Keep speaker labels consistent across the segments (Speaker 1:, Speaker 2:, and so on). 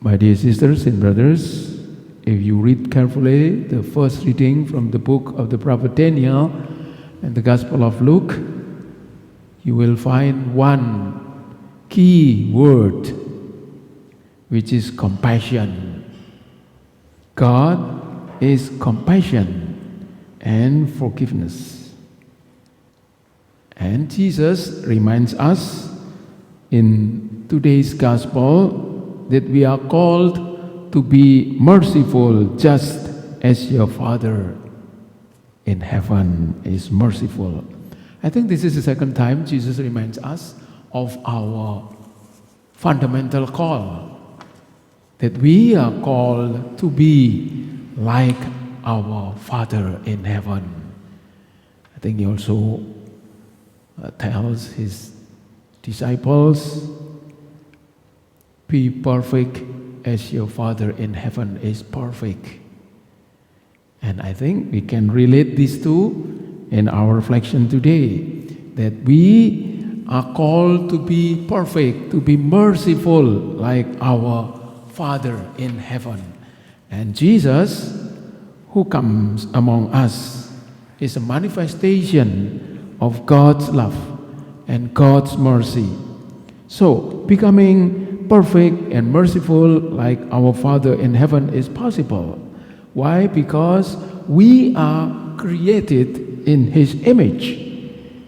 Speaker 1: My dear sisters and brothers, if you read carefully the first reading from the book of the prophet Daniel and the Gospel of Luke, you will find one key word, which is compassion. God is compassion and forgiveness. And Jesus reminds us in today's Gospel that we are called to be merciful just as your Father in heaven is merciful. I think this is the second time Jesus reminds us of our fundamental call, that we are called to be like our Father in heaven. I think he also tells his disciples, be perfect as your Father in heaven is perfect. And I think we can relate these two in our reflection today, that we are called to be perfect, to be merciful like our Father in heaven. And Jesus, who comes among us, is a manifestation of God's love and God's mercy. So, becoming perfect and merciful like our Father in heaven is possible. Why? Because we are created in His image.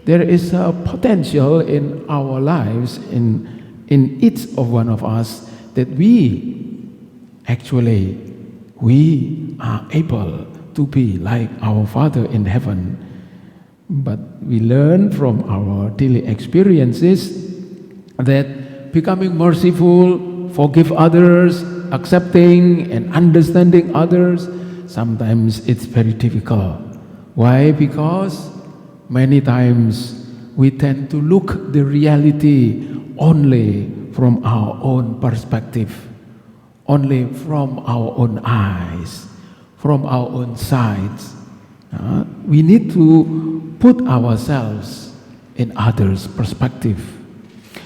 Speaker 1: There is a potential in our lives, in each of one of us, that we are able to be like our Father in heaven. But we learn from our daily experiences that becoming merciful, forgive others, accepting and understanding others, sometimes it's very difficult. Why? Because many times we tend to look the reality only from our own perspective, only from our own eyes, from our own sides. We need to put ourselves in others' perspective.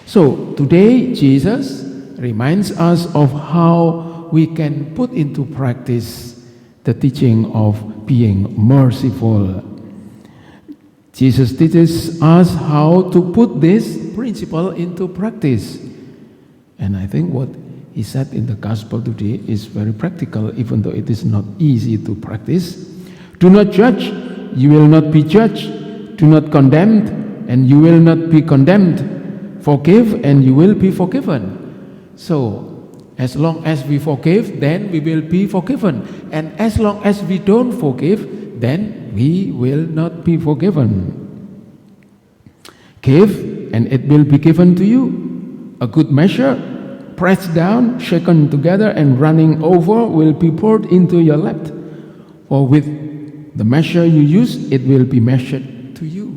Speaker 1: So today Jesus reminds us of how we can put into practice the teaching of being merciful. Jesus teaches us how to put this principle into practice. And I think what he said in the Gospel today is very practical, even though it is not easy to practice. Do not judge, you will not be judged. Do not condemn, and you will not be condemned. Forgive, and you will be forgiven. So, as long as we forgive, then we will be forgiven. And as long as we don't forgive, then we will not be forgiven. Give, and it will be given to you. A good measure, pressed down, shaken together, and running over will be poured into your lap. For with the measure you use, it will be measured to you.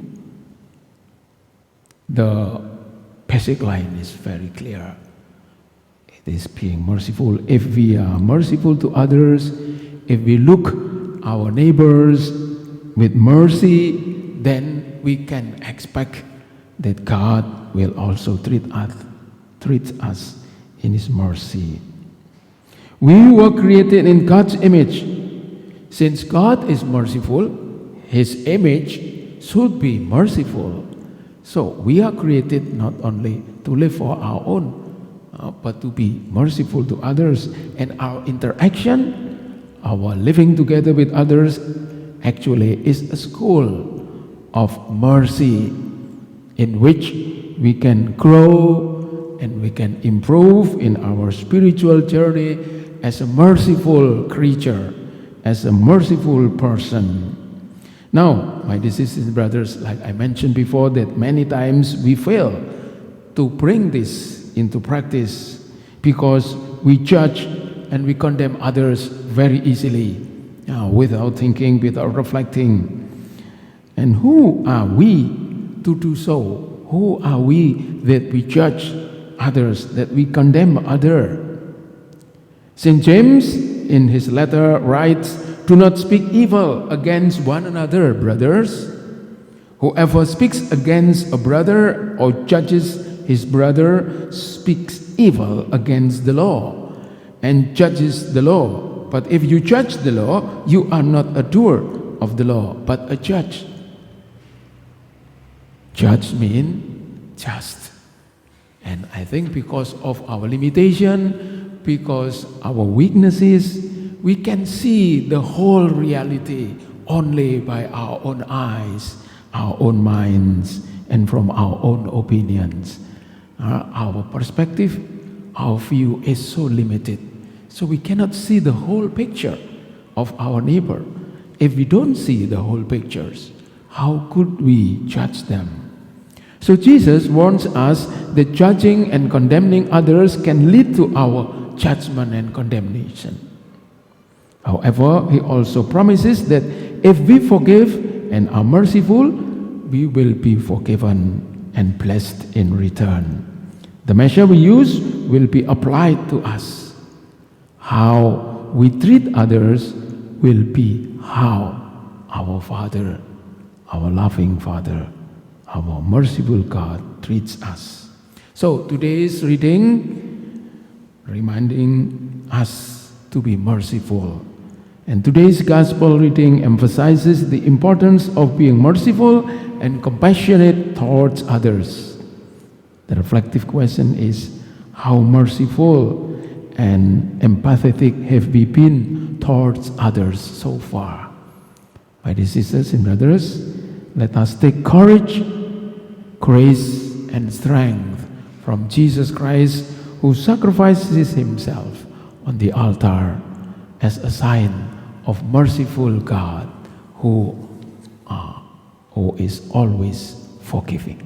Speaker 1: The basic line is very clear. It is being merciful. If we are merciful to others, if we look our neighbors with mercy, then we can expect that God will also treat us in His mercy. We were created in God's image. Since God is merciful, His image should be merciful. So we are created not only to live for our own, but to be merciful to others. And our interaction, our living together with others, actually is a school of mercy in which we can grow and we can improve in our spiritual journey as a merciful creature, as a merciful person. Now, my dear sisters and brothers, like I mentioned before, that many times we fail to bring this into practice because we judge and we condemn others very easily, without thinking, without reflecting. And who are we to do so? Who are we that we judge others, that we condemn others? St. James in his letter writes, "Do not speak evil against one another, brothers. Whoever speaks against a brother or judges his brother speaks evil against the law. and judges the law. But if you judge the law, you are not a doer of the law, but a judge. Judge means just. And I think because of our limitation, because our weaknesses, we can see the whole reality only by our own eyes, our own minds, and from our own opinions. Our perspective, our view is so limited. So we cannot see the whole picture of our neighbor. If we don't see the whole pictures, how could we judge them? So Jesus warns us that judging and condemning others can lead to our judgment and condemnation. However, he also promises that if we forgive and are merciful, we will be forgiven and blessed in return. The measure we use will be applied to us. How we treat others will be how our Father, our loving Father, our merciful God treats us. So today's reading reminding us to be merciful. And today's gospel reading emphasizes the importance of being merciful and compassionate towards others. The reflective question is, how merciful and empathetic have we been towards others so far? My dear sisters and brothers, let us take courage, grace, and strength from Jesus Christ, who sacrifices himself on the altar as a sign of merciful God who is always forgiving.